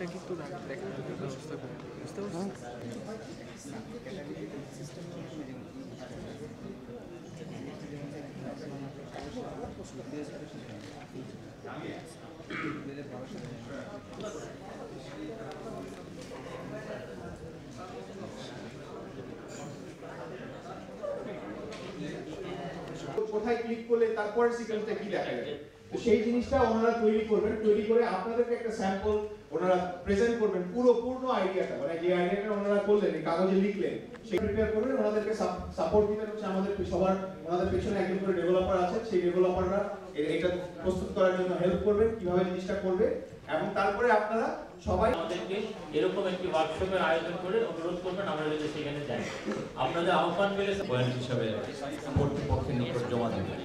এটা কিন্তু দেখা ব্যবস্থা করে বুঝতে পারছেন। কোথায় ক্লিক করলে তারপরে সিকোয়েন্সটা কি দেখা যাবে, তো সেই জিনিসটা ওনারা তৈরি করবেন, তৈরি করে আপনাদেরকে একটা স্যাম্পল ওনারা প্রেজেন্ট করবেন, পূর্ণ আইডিয়াটা, মানে যে আইডিয়াটা ওনারা করলেন এই কাগজে লিখলেন সেই প্রিপেয়ার করবেন। ওনাদেরকে সাপোর্ট দিবেন হচ্ছে আমাদের সবার, ওনাদের পেছনে একজন করে ডেভেলপার আছে, সেই ডেভেলপাররা এটা প্রস্তুত করার জন্য হেল্প করবেন কিভাবে জিনিসটা করবে, এবং তারপরে আপনারা সবাই আমাদেরকে এরকম একটি ওয়ার্কশপের আয়োজন করে অনুরোধ করবেন, আমরা যদি সেখানে যাই আপনাদের আহ্বান পেলে পয়েন্ট হিসাবে কর্তৃপক্ষের নিকট জমা দেবেন।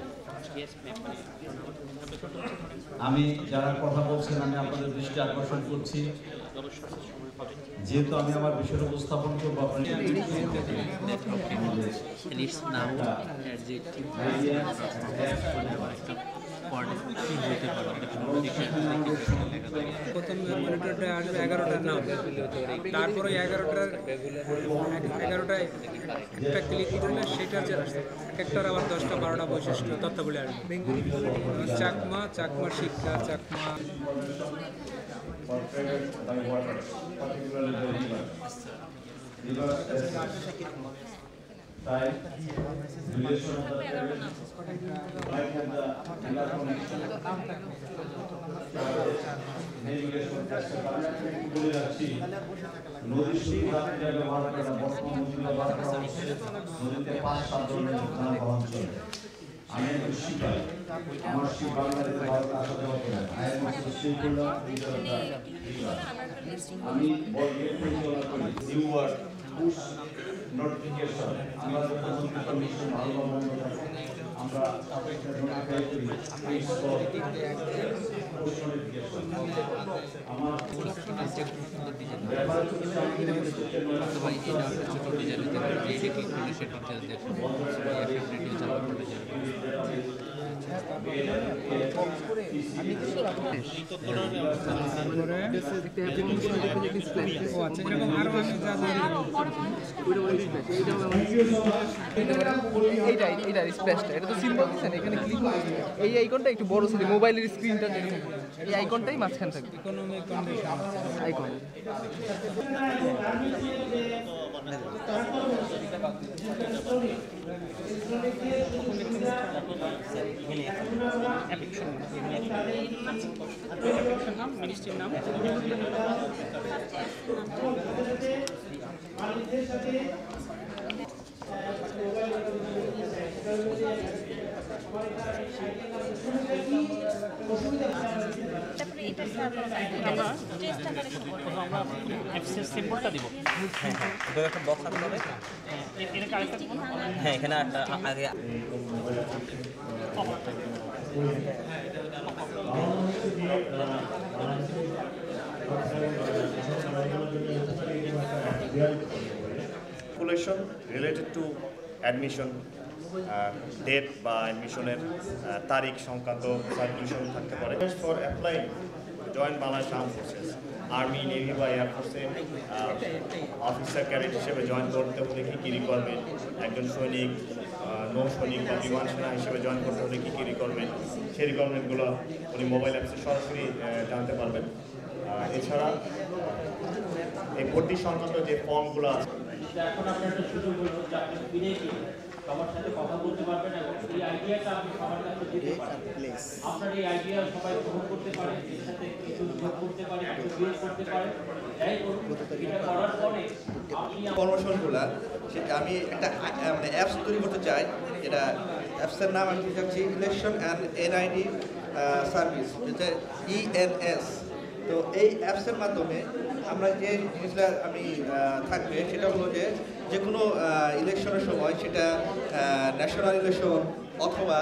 আমি যারা কথা বলছেন আমি আপনাদের দৃষ্টি আকর্ষণ করছি, যেহেতু আমি আমার বিষয়টা উপস্থাপন করবো প্রথম মনিটরটা আসবে 11টার নাম, তারপরে 11টায় একটা ক্লিক করলে সেটার একটার আবার 10টা 12টা বৈশিষ্ট্য তথ্যগুলি আসবে। চাকমা শিক্ষা, চাকমা আমি একটু শিখাই, আমার শিখ বাংলাদেশে ভারত আসা যাওয়া করে আমি পরিচালনা করি নিউ ওয়ার্ড পুশ নোটিফিকেশন, আমরা আমরা এইটা স্প্ল্যাশটা, এটা তো সিম্বল দিচ্ছেন, এখানে ক্লিক করে এই আইকনটা একটু বড় ছিল, মোবাইলের স্ক্রিনটা যেরকম এই আইকনটাই মাঝখানে থাকবে, ইকোনমিক কন্ডিশন আইকন। মিনিস্ট্রির নাম সিম্বলটা দিব। একটা বক্স আনতে হবে, হ্যাঁ এখানে একটা আগে calculation related to admission date বা অ্যাডমিশনের তারিখ সংক্রান্ত সার্কুলেশন থাকতে পারে। For applying joint Bangladesh arm forces, army, navy বা এয়ারফোর্সে অফিসার ক্যাডেট হিসেবে জয়েন করতে হলে কী কী রিকোয়ারমেন্ট, একজন সৈনিক, নৌ সৈনিক বা বিমান সেনা হিসেবে জয়েন করতে হলে কী কী রিকোয়ারমেন্ট, সেই রিকোয়ারমেন্টগুলো উনি মোবাইল অ্যাপসে সরাসরি জানতে পারবেন। এছাড়া এই ভর্তি সংক্রান্ত যে ফর্মগুলো আছে, এখন আপনার একটা সুযোগ হলো যে আপনি ফিরে গিয়ে সবার সাথে কথা বলতে পারবেন এবং এই আইডিয়াটা আপনি সবার কাছে দিতে পারেন। আপনার এই আইডিয়া সবাই গ্রহণ করতে পারে, এর সাথে কিছু যোগ করতে পারে, কিছু বিয়োগ করতে পারে, যাই করুন এটা করার পরে আপনি কর্মশালাগুলো সেটা আমি একটা মানে অ্যাপস তৈরি করতে চাই। এটা অ্যাপসের নাম আমি চাচ্ছি ইলেকশন অ্যান্ড এনআইডি সার্ভিস, যেটা ইএনএস। তো এই অ্যাপসের মাধ্যমে আমরা যে জিনিসটা আমি থাকবে সেটা হলো যে কোনো ইলেকশনের সময়, সেটা ন্যাশনাল ইলেকশন অথবা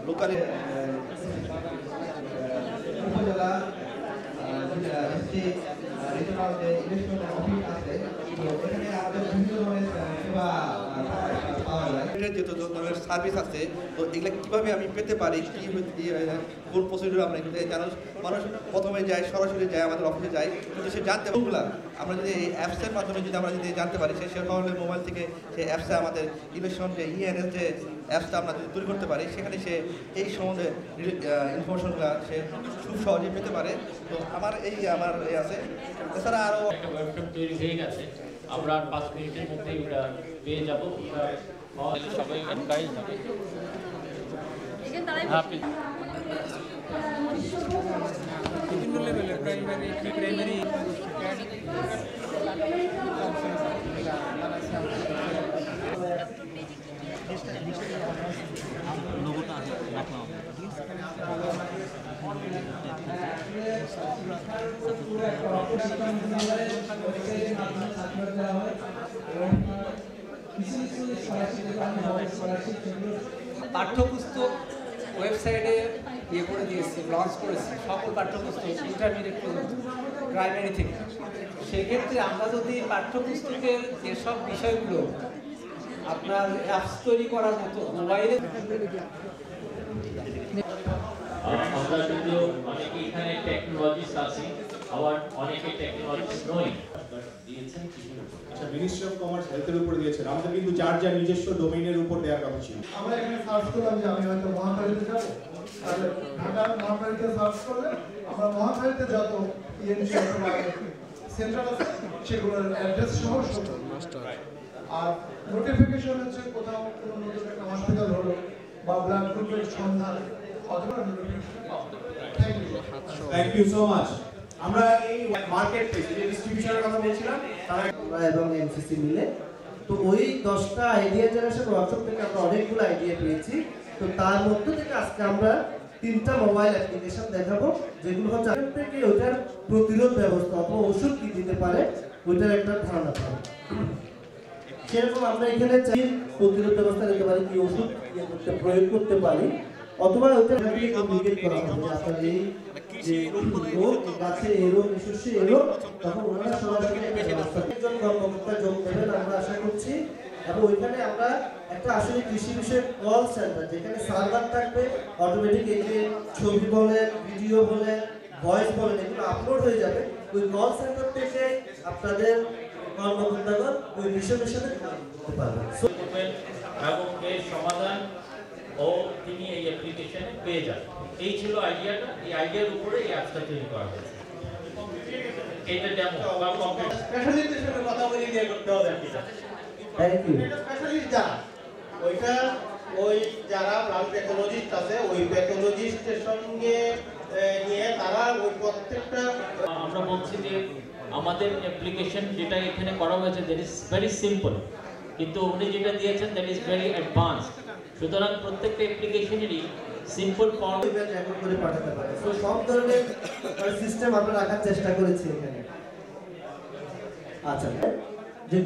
লোকাল উপজেলা রিজনাল যে ইলেকশন অফিস আছে, তো এখানে আমাদের বিভিন্ন ধরনের সেবা পাওয়া যায়। ইন্টারনেটের যে ধরনের সার্ভিস আছে, তো এগুলো কীভাবে আমি পেতে পারি, কোন প্রসিডিউর আমরা এগুলো জানো। মানুষ প্রথমে যায়, সরাসরি যায়, আমাদের অফিসে যায়, কিন্তু সে জানতে ওগুলা আমরা যদি এই অ্যাপসের মাধ্যমে যদি আমরা যদি জানতে পারি, সে সকালে মোবাইল থেকে সেই অ্যাপসে আমাদের ইলেকশন যে ইএনএস যে অ্যাপসটা আমরা যদি তৈরি করতে পারি, সেখানে সে এই সম্বন্ধে ইনফরমেশনগুলো সে খুব সহজেই পেতে পারে। তো আমার আছে। এছাড়া আরও একটা ওয়েবসাইট তৈরি হয়ে গেছে, আমরা 5 মিনিটের মধ্যে ওটা পেয়ে যাবো। সবাই এনকারেজ হবে। বিভিন্ন লেভেলের প্রাইমারি, প্রি প্রাইমারি, লোগোটা রাখলাম ঠিক পাঠ্যপুস্তক ওয়েবসাইটে ইয়ে করে দিয়েছি, লঞ্চ করেছি সকল পাঠ্যপুস্তক ইন্টারমিডিয়েট পর্যন্ত, প্রাইমারি থেকে। সেক্ষেত্রে আমরা যদি পাঠ্যপুস্তকের যেসব বিষয়গুলো আপনার অ্যাপস তৈরি করার মতো মোবাইলে, আমরা কিন্তু অনেকে এখানে টেকনোলজিস্ট আছি, আবার অনেকে টেকনোলজিস্ট নই। দিয়েছেন আচ্ছা, মিনিস্ট্রি অফ কমার্স হেলথের উপর দিয়েছেন, আমাদের কিন্তু যার যার নিজস্ব ডোমেইনের উপর দেওয়ার কথা ছিল। আমরা এখানে সার্চ করলাম যে আমি হয়তো মহাখালীতে যাব, তাহলে ঢাকার মহাখালীতে সার্চ করলে আমরা মহাখালীতে যত ইএনজি অথবা সেন্ট্রাল আছে সেগুলোর অ্যাড্রেস সহ আর নোটিফিকেশন হচ্ছে কোথাও কোনো নতুন একটা হসপিটাল হলো বা ব্লাড গ্রুপের সন্ধান অথবা থ্যাংক ইউ সো মাচ। আমরা এই মার্কেট প্লেস যে ডিস্ট্রিবিউশনের কথা বলছিলাম তারা এবং এমসিসি মিলে, তো ওই 10টা আইডিয়া জেনারেশন ওয়ার্কশপ থেকে আমরা অনেকগুলো আইডিয়া পেয়েছি। তো তার মধ্যে থেকে আজকে আমরা 3টা মোবাইল অ্যাপ্লিকেশন দেখাবো, যেগুলো হচ্ছে আগে থেকে ওটার প্রতিরোধ ব্যবস্থা অথবা ওষুধ কি দিতে পারে ওইটার একটা ধারণা পাবো। সেরকম আমরা এখানে চাই প্রতিরোধ ব্যবস্থা দিতে পারি, কি ওষুধ প্রয়োগ করতে পারি, অথবা ওইটা কমিউনিকেট করা হবে আপনার এই যে রোগ গাছে এরোগ শস্যে এরোগ, তখন ওনারা সরাসরি একজন কর্মকর্তা যোগ দেবেন আমরা আশা করছি। এবং ওইখানে আমরা একটা আসলে কৃষি বিষয়ক কল সেন্টার, যেখানে সার্ভার থাকবে, অটোমেটিক এই যে ছবি বলেন, ভিডিও বলেন, ভয়েস বলেন, এগুলো আপলোড হয়ে যাবে। ওই কল সেন্টার থেকে আপনাদের কর্মকর্তাগণ ওই বিষয়ের সাথে করতে পারবেন এবং এর সমাধান ও তিনি এই অ্যাপ্লিকেশনে পেয়ে যান। এই ছিল আইডিয়াটা, এই আইডিয়ার উপরে এই অ্যাপসটা তৈরি করা হয়েছে। এটা ডেমো বা কমপ্লিট স্পেশালিস্টের সাথে কথা বলে দিয়ে করতে হবে এটা। Thank you. এটা স্পেশালিস্ট যারা ওইটা ওই যারা ব্লাড প্যাথোলজিস্ট আছে ওই প্যাথোলজিস্টের সঙ্গে নিয়ে তারা ওই প্রত্যেকটা আমরা বলছি যে আমাদের অ্যাপ্লিকেশন যেটা এখানে করা হয়েছে দ্যাট ইজ ভেরি সিম্পল, কিন্তু উনি যেটা দিয়েছেন দ্যাট ইজ ভেরি অ্যাডভান্সড। সুতরাং প্রত্যেকটা অ্যাপ্লিকেশনেরই সিম্পল ফর্ম রেকর্ড করে পাঠাতে পারে। সো সব ধরনের সিস্টেম আমরা রাখার চেষ্টা করেছি এখানে। আচ্ছা, যে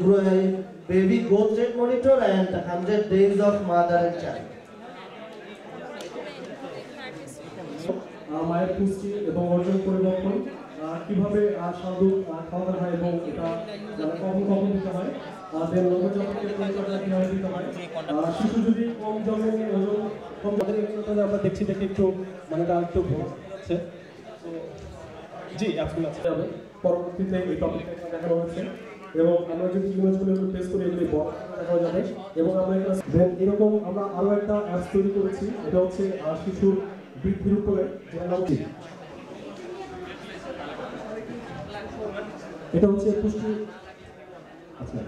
baby growth rate monitor and 100 days of mother and child, মায়ের পুষ্টি এবং ওজন পরিবর্তন, কিভাবে স্বাভাবিক খাওয়াতে হয় এবং এটা কখন কখন দিতে হয়, দেন নবজাতকের পরিচর্যা কিভাবে দিতে হয়, শিশু যদি কম জন্মে ওজন কম, তাদের এগুলোতে আমরা দেখছি দেখে একটু মানে এটা একটু হচ্ছে। তো জি অ্যাপসগুলো আছে হবে পরবর্তীতে এই টপিকটা দেখানো হয়েছে এবং আমরা যদি ইমেজগুলো একটু টেস্ট করি এগুলি বড় দেখা যাবে। এবং আমরা দেন এরকম আমরা আরও একটা অ্যাপস তৈরি করেছি, এটা হচ্ছে শিশুর বৃদ্ধির উপরে, যেটা নাম কি এটা হচ্ছে পুষ্টি। আচ্ছা,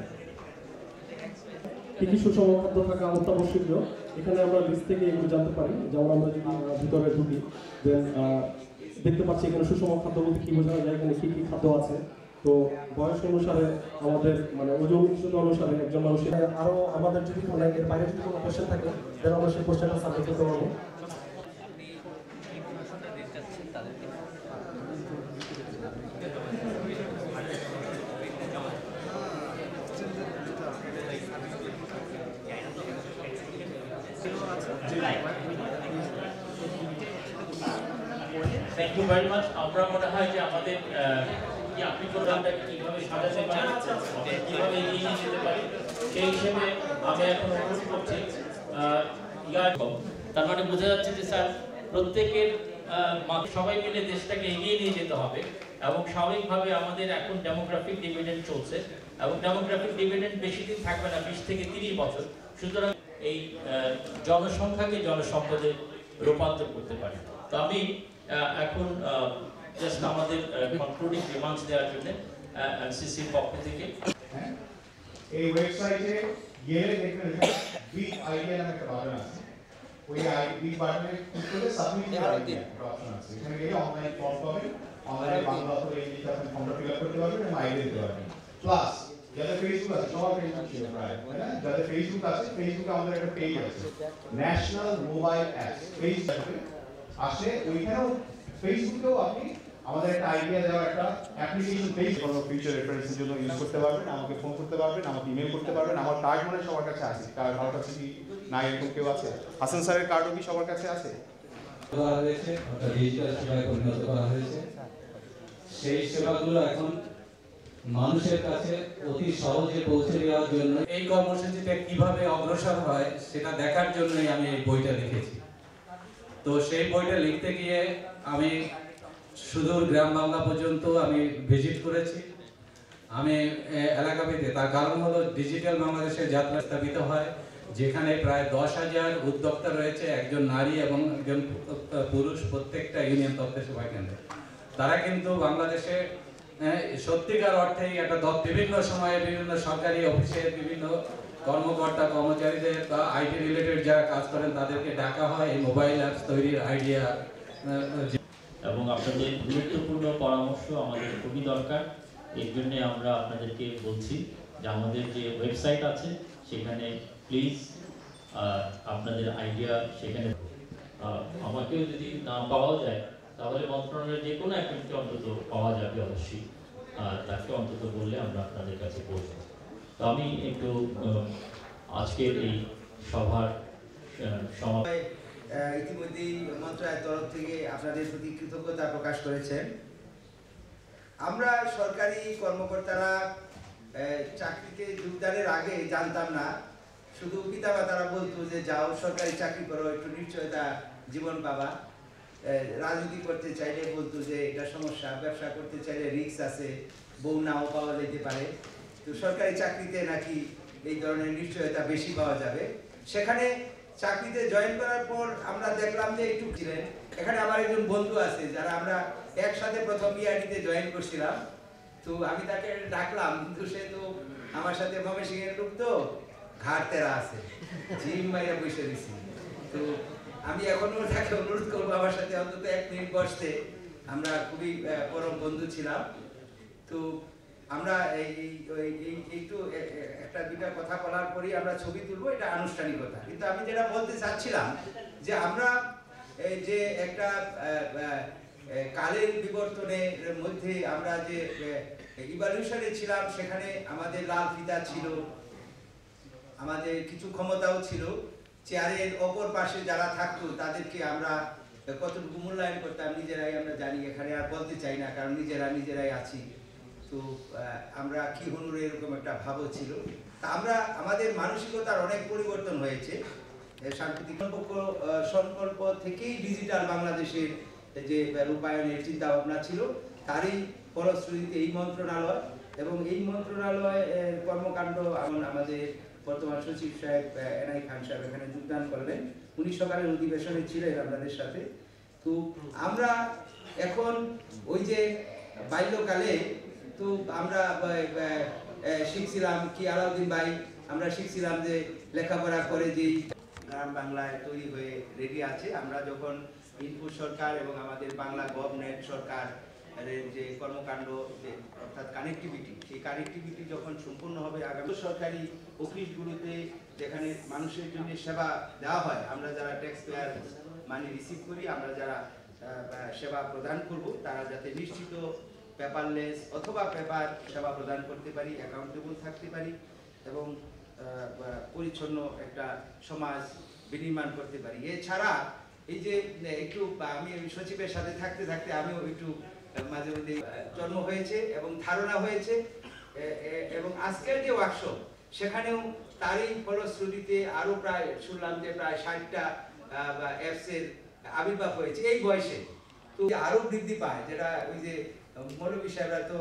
কি কি সুষম খাদ্য থাকা অত্যাবশ্যকীয়, এখানে আমরা লিস্ট থেকে এগুলো জানতে পারি। যেমন আমরা যদি ভিতরে ঢুকি দেন দেখতে পাচ্ছি এখানে সুষম খাদ্য বলতে কি বোঝানো যায়, এখানে কি কি খাদ্য আছে। তো বয়স অনুসারে আমাদের মানে ওজন অনুসারে একজন মানুষের আরও আমাদের যদি মানে এর বাইরে যদি কোনো কোশ্চেন থাকে তাহলে আমরা সেই কোশ্চেনটা সাবমিট করতে পারবো। Thank you very much. আমরা মনে হয় যে আমাদের আপনি প্রোগ্রামটাকে কিভাবে সাজাতে পারেন, কিভাবে এগিয়ে নিয়ে যেতে পারি, সেই হিসেবে আমি এখন অনুরোধ করছি তার মানে বোঝা যাচ্ছে যে স্যার প্রত্যেকের সবাই মিলে দেশটাকে এগিয়ে নিয়ে যেতে হবে এবং স্বাভাবিকভাবে আমাদের এখন ডেমোগ্রাফিক ডিভিডেন্ড চলছে এবং ডেমোগ্রাফিক ডিভিডেন্ড বেশি দিন থাকবে না, 20 থেকে 30 বছর। সুতরাং এই জনসংখ্যাকে জনসম্পদে রূপান্তর করতে পারি। তো আমি এখন জাস্ট আমাদের কনক্লুডিং রিমার্কস দেওয়ার জন্য এনসিসির পক্ষ থেকে এই ওয়েবসাইটে গেলে দেখবেন বিগ আইডিয়া নামে একটা বাটন আছে। ওই বিগ বাটনে ক্লিক করলে সাবমিট করার অপশন আছে। এখানে গিয়ে অনলাইন ফর্ম পাবেন, অনলাইনে বাংলা অথবা ইংলিশে আপনি ফর্মটা ফিল আপ করতে পারবেন এবং আইডিয়া দিতে পারবেন। প্লাস যাদের ফেসবুক আছে, সবার ফেসবুক ছিল প্রায়, তাই না? যাদের ফেসবুক আছে, ফেসবুকে আমাদের একটা পেজ আছে, ন্যাশনাল মোবাইল অ্যাপস ফেসবুকে আসে। ওইখানেও ফেসবুকেও আপনি আমাদের একটা আইডিয়া দেওয়ার একটা অ্যাপ্লিকেশন পেজ, কোনো ফিউচার রেফারেন্সের জন্য ইউজ করতে পারবেন, আমাকে ফোন করতে পারবেন, আমাকে ইমেল করতে পারবেন। আমার কার্ড মানে সবার কাছে আছে, কারোর কাছে কি না এরকম কেউ আছে? হাসান স্যারের কার্ডও কি সবার কাছে আছে? হয়েছে অর্থাৎ ডিজিটাল সেবায় পরিণত করা হয়েছে। সেই সেবাগুলো এখন মানুষের কাছে অতি সহজে পৌঁছে দেওয়ার জন্য এই কর্মসূচিটা কিভাবে অগ্রসর হয় সেটা দেখার জন্যই আমি এই বইটা লিখেছি। তো সেই বইটা লিখতে গিয়ে আমি সুদূর গ্রাম বাংলা পর্যন্ত আমি ভিজিট করেছি। আমি এলাকাভিত্তিক, তার কারণ হলো ডিজিটাল বাংলাদেশের যাত্রা স্থাপিত হয়, যেখানে প্রায় 10,000 উদ্যোক্তা রয়েছে, একজন নারী এবং একজন পুরুষ প্রত্যেকটা ইউনিয়ন তথ্য সেবা কেন্দ্রে। তারা কিন্তু বাংলাদেশে সত্যিকার অর্থেই একটা বিভিন্ন সময়ে বিভিন্ন সরকারি অফিসে বিভিন্ন কর্মকর্তা কর্মচারীদের বা আইটি রিলেটেড যারা কাজ করেন তাদেরকে ডাকা হয় এই মোবাইল অ্যাপস তৈরির আইডিয়া, এবং আপনাদের গুরুত্বপূর্ণ পরামর্শ আমাদের খুবই দরকার। এর জন্য আমরা আপনাদেরকে বলছি যে আমাদের যে ওয়েবসাইট আছে সেখানে প্লিজ আপনাদের আইডিয়া সেখানে আমাকেও যদি না পাওয়া যায় তাহলে মন্ত্রণালয়ের যে কোনো একজনকে অন্তত পাওয়া যাবে অবশ্যই, তাকে অন্তত বললে আমরা আপনাদের কাছে পৌঁছব। তো আমি একটু আজকের এই সভার সমাপ্তি ইতিমধ্যেই মন্ত্রণালয়ের তরফ থেকে আপনাদের প্রতি কৃতজ্ঞতা প্রকাশ করেছেন। আমরা সরকারি কর্মকর্তারা চাকরিতে যোগদানের আগে জানতাম না, শুধু পিতামাতারা বলতো যে যাও সরকারি চাকরি করো, একটু নিশ্চয়তা জীবন পাবা। রাজনীতি করতে চাইলে বলতো যে এটা সমস্যা, ব্যবসা করতে চাইলে রিস্ক আছে, বউ নাও পাওয়া যেতে পারে। তো সরকারি চাকরিতে নাকি এই ধরনের নিশ্চয়তা বেশি পাওয়া যাবে। সেখানে চাকরিতে জয়েন করার পর আমরা দেখলাম যে একটু ছিলেন। এখানে আমার একজন বন্ধু আছে যারা আমরা একসাথে প্রথম বিআইডিতে জয়েন করছিলাম। তো আমি তাকে ডাকলাম, কিন্তু সে তো আমার সাথে ময়মনসিংহের লোক, তো ঘাট তেরা আছে, জিম মাইরা বসে দিছি। তো আমি এখনো তাকে অনুরোধ করবো আমার সাথে অন্তত 1 মিনিট বসতে। আমরা খুবই পরম বন্ধু ছিলাম। তো আমরা একটু একটা দুটা কথা বলার পরই আমরা ছবি তুলবো, এটা আনুষ্ঠানিকতা। কিন্তু আমি যেটা বলতে চাচ্ছিলাম যে আমরা যে একটা কালের বিবর্তনের মধ্যে আমরা যে ইভলিউশনে ছিলাম, সেখানে আমাদের লাল ফিতা ছিল, আমাদের কিছু ক্ষমতাও ছিল। চেয়ারের অপর পাশে যারা থাকতো তাদেরকে আমরা কতটুকু মূল্যায়ন করতাম নিজেরাই আমরা জানি, এখানে আর বলতে চাই না, কারণ নিজেরাই আছি। তো আমরা কি হনুরে এরকম একটা ভাবও ছিল। তা আমরা আমাদের মানসিকতার অনেক পরিবর্তন হয়েছে। সাংস্কৃতিক সংকল্প থেকেই ডিজিটাল বাংলাদেশের যে রূপায়ণের চিন্তা ভাবনা ছিল, তারই ফলশ্রুতিতে এই মন্ত্রণালয় এবং এই মন্ত্রণালয় কর্মকাণ্ড আমাদের বর্তমান সচিব সাহেব এনআই খান সাহেব এখানে যোগদান করবেন। উনি সকালের অধিবেশনে ছিলেন আপনাদের সাথে। তো আমরা এখন ওই যে বাল্যকালে তো আমরা শিখছিলাম কি, আলাউদ্দিন ভাই, আমরা শিখছিলাম যে লেখাপড়া করে যেই গ্রাম বাংলায় তৈরি হয়ে রেডি আছে। আমরা যখন ইনপুট সরকার এবং আমাদের বাংলা গভর্নমেন্ট সরকার যে কর্মকাণ্ড, অর্থাৎ কানেক্টিভিটি, সেই কানেক্টিভিটি যখন সম্পূর্ণ হবে আগামী সরকারি অফিসগুলোতে যেখানে মানুষের জন্য সেবা দেওয়া হয়, আমরা যারা ট্যাক্স পেয়ার মানি রিসিভ করি, আমরা যারা সেবা প্রদান করব, তারা যাতে নিশ্চিত পেপারলেস অথবা পেপার সেবা প্রদান করতে পারি, অ্যাকাউন্টেবল থাকতে পারি এবং পরিচ্ছন্ন একটা সমাজ বিনির্মাণ করতে পারি। এছাড়া এই যে একটু আমি সচিবের সাথে থাকতে থাকতে আমিও একটু মাঝে মধ্যে জন্ম হয়েছে এবং ধারণা হয়েছে, এবং আজকের যে ওয়ার্কশপ সেখানেও তারই ফলশ্রুতিতে আরো প্রায় শুনলাম যে প্রায় 60টা অ্যাপসের আবির্ভাব হয়েছে এই বয়সে। তো আরো বৃদ্ধি পায়, যেটা ওই যে মৌলভী সাহেবরা তো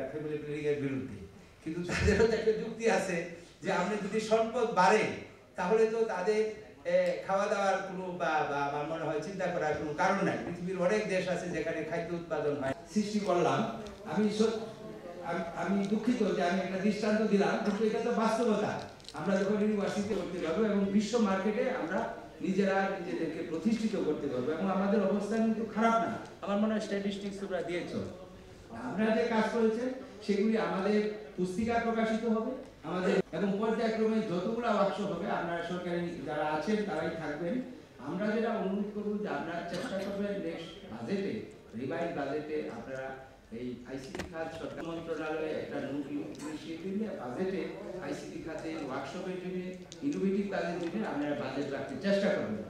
ফ্যামিলি প্ল্যানিং এর বিরুদ্ধে, কিন্তু তাদেরও তো একটা যুক্তি আছে যে আপনি যদি সম্পদ বাড়ে তাহলে তো তাদের খাওয়া দাওয়ার কোনো বা আমার মনে হয় চিন্তা করার কোনো কারণ নাই। পৃথিবীর অনেক দেশ আছে যেখানে খাদ্য উৎপাদন হয়। সৃষ্টি করলাম, আমি দুঃখিত যে আমি একটা দৃষ্টান্ত দিলাম, কিন্তু এটা তো বাস্তবতা। আমরা যখন ইউনিভার্সিটিতে করতে পারবো এবং বিশ্ব মার্কেটে আমরা নিজেদেরকে প্রতিষ্ঠিত করতে পারবো, এবং আমাদের অবস্থান কিন্তু খারাপ না। আমার মনে হয় স্ট্যাটিস্টিক্স তোমরা দিয়েছো, আপনারা যে কাজ করেছেন সেগুলি আমাদের পুস্তিকায় প্রকাশিত হবে, আমাদের এবং পর্যায়ক্রমে যতগুলো ওয়ার্কশপ হবে আপনারা সরকারি যারা আছেন তারাই থাকবেন। আমরা যেটা অনুরোধ করব যে আপনারা চেষ্টা করবেন নেক্সট বাজেটে, রিভাইজ বাজেটে আপনারা এই আইসিটি খাত সরকার মন্ত্রণালয়ে একটা ইনিশিয়েটিভ নিয়ে বাজেটে আইসিটি খাতে ওয়ার্কশপের জন্য ইনোভেটিভ কাজের জন্য আপনারা বাজেট রাখতে চেষ্টা করবেন।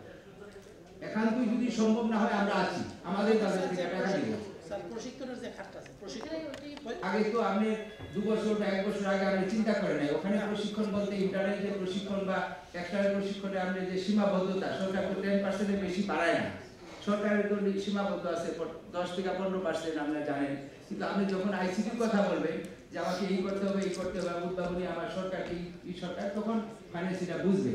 একান্তই যদি সম্ভব না হয় আমরা আছি, আমাদের বাজেট থেকে টাকা দিব। প্রশিক্ষণের যে খাতটা আছে, প্রশিক্ষণ আগে তো আপনি 2 বছর বা 1 বছর আগে আপনি চিন্তা করেন নাই, ওখানে প্রশিক্ষণ বলতে ইন্টারনেটের প্রশিক্ষণ বা টেক্সটাইল প্রশিক্ষণে আপনি যে সীমাবদ্ধতা, সরকার তো 10% বেশি বাড়ায় না, সরকারের তো সীমাবদ্ধ আছে 10 থেকে 15% আপনারা জানেন। কিন্তু আপনি যখন আইসিটির কথা বলবেন যে আমাকে এই করতে হবে উদ্ভাবনী আমার সরকারকে এই সরকার, তখন ফাইন্যান্সিটা বুঝবে,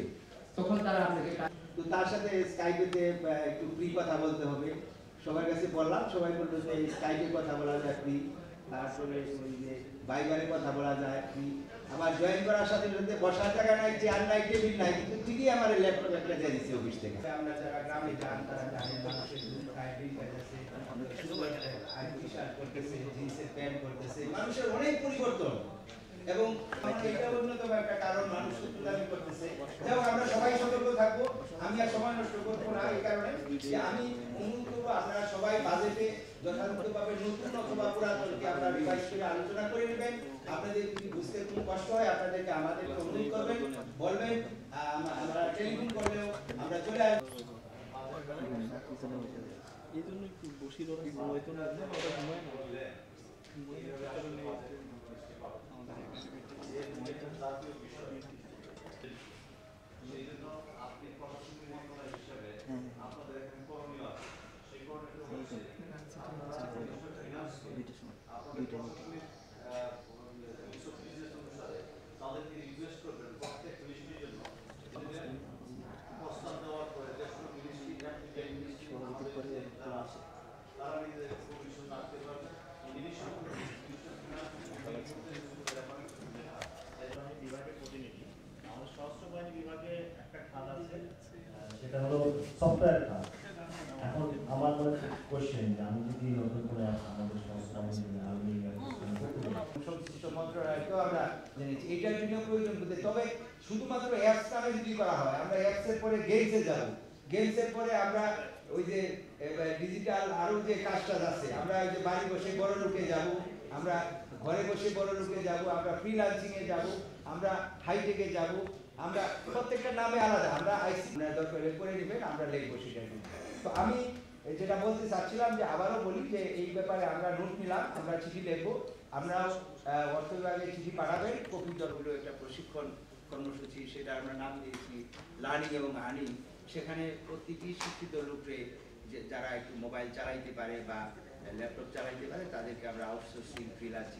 তখন তারা আপনাকে। তো তার সাথে স্কাইপেতে একটু ফ্রি কথা বলতে হবে। সবার কাছে বললাম, সবাই বললো যে স্কাইপে কথা বলা যায় ফ্রি, তারপরে ওই যে ভাইবারে কথা বলা যায় ফ্রি। আমার জয়েন করার সাথে সাথে বসার জায়গা নাই, চেয়ার নাই, টেবিল নাই, কিন্তু ঠিকই আমার ল্যাপটপ একটা দিয়ে দিচ্ছে অফিস থেকে। আমরা যারা গ্রামে যান তারা জানেন মানুষের জিন্সের প্যান্ট করতেছে, মানুষের অনেক পরিবর্তন, এবং এটা অন্যতম একটা কারণ মানুষ দাবি করতেছে। যেমন আমরা সবাই সতর্ক থাকবো, আমি আর সময় নষ্ট করবো না এই কারণে যে আমি অনুরোধ করবো আপনারা সবাই বাজেটে যথাযথভাবে নতুন অথবা পুরাতনকে আপনারা রিভাইজ করে আলোচনা করে নেবেন। আপনাদের যদি বুঝতে কোনো কষ্ট হয় আপনাদেরকে আমাদেরকে অনুরোধ করবেন, বলবেন, আমরা টেলিফোন করলেও আমরা চলে আসবো। এই জন্য একটু বসি হয়তো না ঘুমায় না। সেটা হলো সফটওয়্যার খাত। এখন আমার মনে কোশ্চেন যে আমি যদি নতুন করে আমাদের সংস্থা সংশ্লিষ্ট মন্ত্রণালয়কেও আমরা জেনেছি এটার জন্য প্রয়োজন হতে, তবে শুধুমাত্র অ্যাপস নামে যদি করা হয়, আমরা অ্যাপসের পরে গেমসে যাব, গেমসের পরে আমরা ওই যে ডিজিটাল আরো যে কাজটা আছে, আমরা ওই যে বাড়ি বসে বড় লোকে যাব, আমরা ঘরে বসে বড় লোকে যাব, আমরা ফ্রিল্যান্সিং এ যাব, আমরা হাইটেকে যাব, আমরা প্রত্যেকটা নামে আলাদা, আমরা আইসি দরকার করে নেবেন, আমরা লিখবো সেটা। তো আমি যেটা বলতে চাচ্ছিলাম যে আবারও বলি যে এই ব্যাপারে আমরা নোট নিলাম, আমরা চিঠি লিখবো, আমরা অর্থ বিভাগে চিঠি পাঠাবেন, কপি দলগুলো একটা প্রশিক্ষণ কর্মসূচি, সেটা আমরা নাম দিয়েছি লার্নিং এবং আর্নিং। সেখানে প্রতিটি শিক্ষিত লোকরে যারা একটু মোবাইল চালাইতে পারে বা ল্যাপটপ চালাইতে পারে তাদেরকে আমরা আউটসোর্সিং ফ্রিল্যান্স,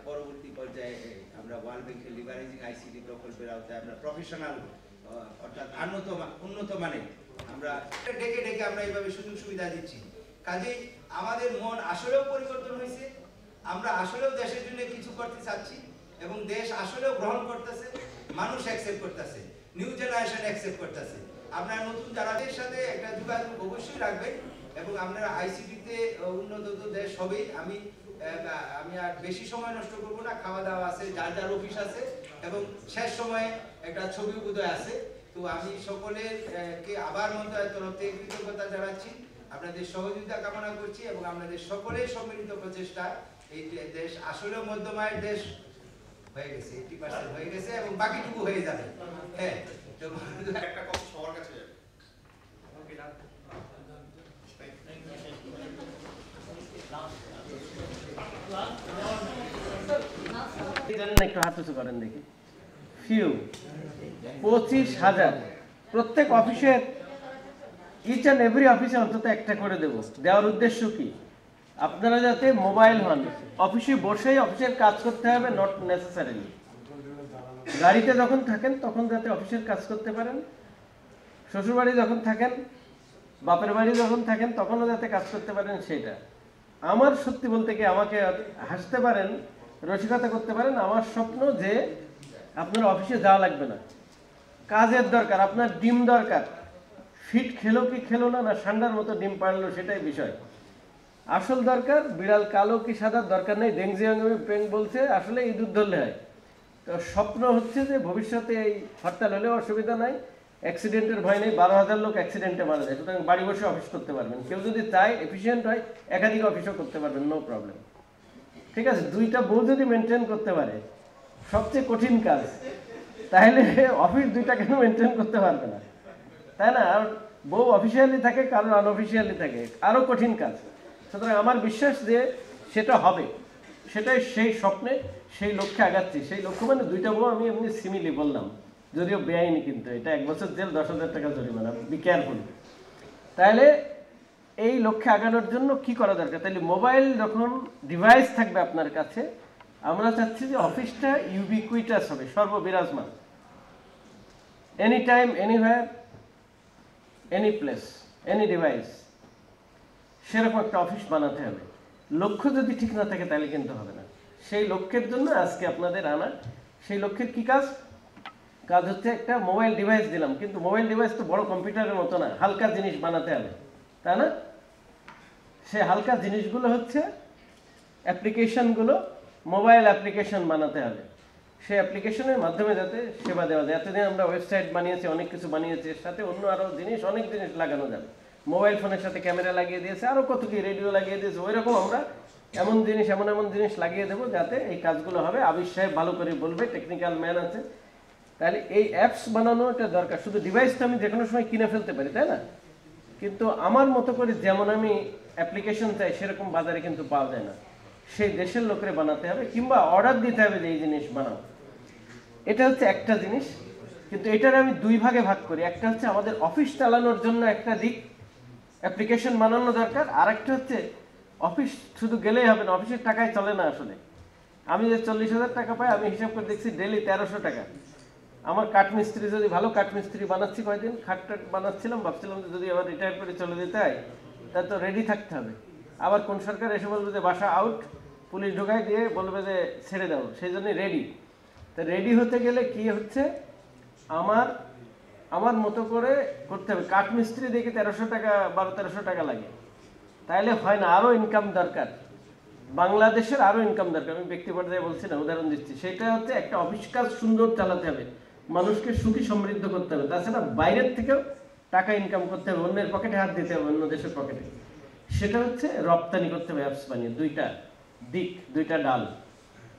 পরবর্তী পর্যায়ে আমরা ওয়ার্ল্ড ব্যাংকের লিভারেজিং আইসিটি প্রকল্পের আওতায় আমরা প্রফেশনাল অর্থাৎ উন্নত মানের আমরা ডেকে ডেকে আমরা এইভাবে সুযোগ সুবিধা দিচ্ছি। কাজেই আমাদের মন আসলেও পরিবর্তন হয়েছে, আমরা আসলেও দেশের জন্য কিছু করতে চাচ্ছি এবং দেশ আসলেও গ্রহণ করতেছে, মানুষ অ্যাকসেপ্ট করতেছে, নিউ জেনারেশন অ্যাকসেপ্ট করতেছে। আপনারা নতুন যারাদের সাথে একটা যোগাযোগ অবশ্যই রাখবেন এবং আপনারা আইসিটিতে উন্নত দেশ হবেই। আমি আর বেশি সময় নষ্ট করব না, খাওয়া দাওয়া আছে, যার যার অফিস আছে এবং শেষ সময়ে একটা ছবি উদয় আছে। তো আমি সকলের কে আবার মন্ত্রণালয়ের তরফ থেকে কৃতজ্ঞতা জানাচ্ছি, আপনাদের সহযোগিতা কামনা করছি এবং আপনাদের সকলের সম্মিলিত প্রচেষ্টা এই দেশ আসলেও মধ্যমায়ের দেশ হয়ে গেছে, 80% হয়ে গেছে এবং বাকিটুকু হয়ে যাবে। হ্যাঁ, একটা কথা সবার কাছে যাবে। একটু হাত উঁচু করেন দেখি। ফিউ 25,000 প্রত্যেক অফিসের ইচ অ্যান্ড এভরি অফিসে অন্তত একটা করে দেব। দেওয়ার উদ্দেশ্য কি? আপনারা যাতে মোবাইল হন, অফিসে বসেই অফিসের কাজ করতে হবে, নট নেসেসারিলি গাড়িতে যখন থাকেন তখন যাতে অফিসের কাজ করতে পারেন, শ্বশুরবাড়ি যখন থাকেন, বাপের বাড়ি যখন থাকেন তখনও যাতে কাজ করতে পারেন সেটা। আমার সত্যি বলতে কি, আমাকে হাসতে পারেন, রসিকতা করতে পারেন, আমার স্বপ্ন যে আপনার অফিসে যাওয়া লাগবে না, কাজের দরকার, আপনার ডিম দরকার, ফিট খেলো কি খেলো না, না ঠান্ডার মতো ডিম পারলো সেটাই বিষয়। আসল দরকার বিড়াল কালো কি সাদার দরকার নেই, ডেংজিয়াংমি পেং বলছে, আসলে ইঁদুর ধরলে হয়। তো স্বপ্ন হচ্ছে যে ভবিষ্যতে এই হরতাল হলেও অসুবিধা নাই, অ্যাক্সিডেন্টের ভয় নেই, 12,000 লোক অ্যাক্সিডেন্টে মারা যায়, সুতরাং বাড়ি বসে অফিস করতে পারবেন। কেউ যদি চায় এফিসিয়েন্ট হয় একাধিক অফিসও করতে পারবেন, নো প্রবলেম। ঠিক আছে, 2টা বউ যদি মেনটেন করতে পারে, সবচেয়ে কঠিন কাজ, তাহলে অফিস 2টা কেন মেনটেন করতে পারবে না, তাই না? আর বউ অফিসিয়ালি থাকে, কারণ আনঅফিসিয়ালি থাকে, আরও কঠিন কাজ। সুতরাং আমার বিশ্বাস যে সেটা হবে, সেটাই সেই স্বপ্নে, সেই লক্ষ্যে আগাচ্ছি। সেই লক্ষ্য মানে 2টা বউ আমি এমনি সিমিলি বললাম, যদিও বেআইনি, কিন্তু এটা 1 বছর জেল, 10,000 টাকা জরিমানা, বি কেয়ারফুল। তাহলে এই লক্ষ্যে আগানোর জন্য কি করা দরকার? তাহলে মোবাইল যখন ডিভাইস থাকবে আপনার কাছে, আমরা চাচ্ছি যে অফিসটা ইউবিকুইটাস হবে, সর্ববিরাজমান, any time, anywhere, any place, any device, সেরকম একটা অফিস বানাতে হবে। লক্ষ্য যদি ঠিক না থাকে তাহলে কিন্তু হবে না। সেই লক্ষ্যের জন্য আজকে আপনাদের আনা। সেই লক্ষ্যের কি কাজ? কাজ হচ্ছে একটা মোবাইল ডিভাইস দিলাম, কিন্তু মোবাইল ডিভাইস তো বড় কম্পিউটারের মতো না, হালকা জিনিস বানাতে হবে, তাই না? সেই হালকা জিনিসগুলো হচ্ছে অ্যাপ্লিকেশনগুলো, মোবাইল অ্যাপ্লিকেশন বানাতে হবে। সেই অ্যাপ্লিকেশনের মাধ্যমে যাতে সেবা দেওয়া যায়। এতদিন আমরা ওয়েবসাইট বানিয়েছি, অনেক কিছু বানিয়েছি, এর সাথে অন্য আরও জিনিস, অনেক জিনিস লাগানো যাবে। মোবাইল ফোনের সাথে ক্যামেরা লাগিয়ে দিয়েছে, আরও কত কি, রেডিও লাগিয়ে দিয়েছে, ওই রকম আমরা এমন জিনিস লাগিয়ে দেবো যাতে এই কাজগুলো হবে। আবির সাহেব ভালো করে বলবে, টেকনিক্যাল ম্যান আছে। তাহলে এই অ্যাপস বানানোটা দরকার। শুধু ডিভাইস তো আমি যে কোনো সময় কিনে ফেলতে পারি, তাই না? কিন্তু আমার মতো করে যেমন আমি অ্যাপ্লিকেশন চাই সেরকম বাজারে কিন্তু পাওয়া যায় না। সেই দেশের লোকেরা বানাতে হবে, কিংবা অর্ডার দিতে হবে যে এই জিনিস বানাও। এটা হচ্ছে একটা জিনিস, কিন্তু এটার আমি 2 ভাগে ভাগ করি। একটা হচ্ছে আমাদের অফিস চালানোর জন্য একটা দিক, অ্যাপ্লিকেশন বানানো দরকার। আর একটা হচ্ছে অফিস শুধু গেলেই হবে না, অফিসের টাকায় চলে না আসলে। আমি যে 40,000 টাকা পাই, আমি হিসাব করে দেখছি ডেলি 1300 টাকা। আমার কাঠমিস্ত্রি, যদি ভালো কাঠমিস্ত্রি বানাচ্ছি, কয়েকদিন খাটটাট বানাচ্ছিলাম, ভাবছিলাম যে যদি আবার রিটায়ার করে চলে যেতে হয়, তা তো রেডি থাকতে হবে। আবার কোন সরকার এসে বলবে যে বাসা আউট, পুলিশ ঢোকায় দিয়ে বলবে যে ছেড়ে দাও, সেই জন্য রেডি। তা রেডি হতে গেলে কি হচ্ছে, আমার মতো করে করতে হবে। কাঠমিস্ত্রি দেখে 1300 টাকা, 1200-1300 টাকা লাগে, তাইলে হয় না, আরও ইনকাম দরকার, বাংলাদেশের আরও ইনকাম দরকার। আমি ব্যক্তি পর্যায়ে বলছি না, উদাহরণ দিচ্ছি। সেটা হচ্ছে একটা অফিস কাজ সুন্দর চালাতে হবে, মানুষকে সুখী সমৃদ্ধ করতে হবে, তাছাড়া বাইরের থেকেও টাকা ইনকাম করতে হবে, অন্যের পকেটে হাত দিতে হবে, অন্য দেশের পকেটে। সেটা হচ্ছে রপ্তানি করতে হবে অ্যাপস বানিয়ে। 2টা দিক, 2টা ডাল।